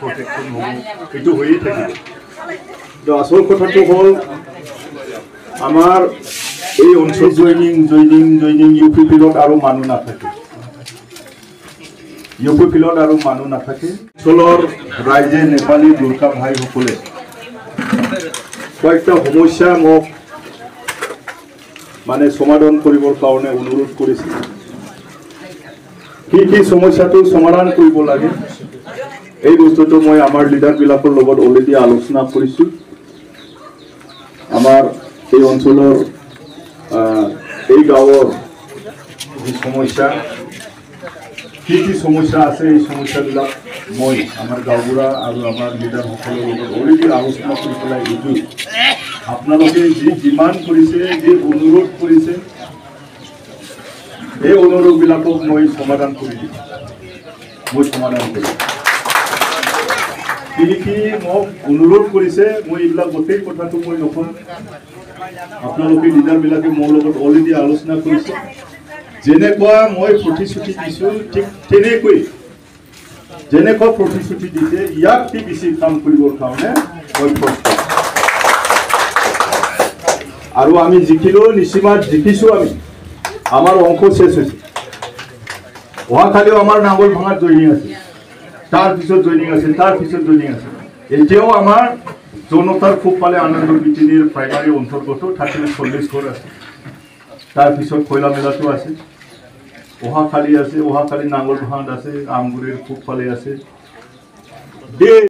protection হ'ব এইটো হৈয়ে থাকে আসল কথাটো হ'ল আমাৰ এই অঞ্চল জইনিং ইউপি ফিল্ডত আৰু মানুহ নাথাকে অঞ্চলৰ ৰাইজে নেপালী গোৰ্খা ভাইসকলে কয়েকটা সমস্যা মোক মানে সমাধান কৰিবৰ কাৰণে অনুৰোধ কৰিছে কি সমস্যাটো সমাধান কৰিব লাগে এই বস্তুটো মই আমাৰ লিডাৰবিলাকৰ লগত অলৰেডি আলোচনা কৰিছোঁ আমাৰ এই অঞ্চলৰ এই গাঁৱৰ যি সমস্যা কি সমস্যা আছে এই সমস্যাবিলাক মই আমাৰ গাঁওবুঢ়া আৰু আমাৰ লিডাৰসকলৰ লগত অলৰেডি আলোচনা কৰি পেলাই এইটো আপোনালোকে যিমান কৰিছে যি অনুৰোধ কৰিছে এই অনুৰোধবিলাকক মই সমাধান কৰি দিম কি মোক অনুৰোধ কৰিছে মই এইবিলাক গোটেই কথাটো মই নকওঁ আপোনালোকে লিডাৰবিলাকে মোৰ লগত অলৰেডি আলোচনা কৰিছে যেনেকুৱা মই প্ৰতিশ্ৰুতি দিছোঁ ঠিক তেনেকৈ যেনেকুৱা প্ৰতিশ্ৰুতি দিছে ইয়াতকৈ বেছি কাম কৰিবৰ কাৰণে মই প্ৰস্তুত আৰু আমি জিকিলেও নিচিমাত জিকিছোঁ আমি আমাৰ অংশ শেষ হৈছে অহাকালিও আমাৰ নাঙল ভাঙাত জইনিং আছে তাৰপিছত জইনিং আছে এতিয়াও আমাৰ জনতাৰ খুব পালে আনন্দ বিটিনিৰ প্ৰাইমাৰী অন্তৰ্গত 40 ঘৰ আছে তাৰপিছত কয়লা মেলাটো আছে অহাকালি নাঙল ভাঙাত আছে আমগুৰিৰ খুব পালে আছে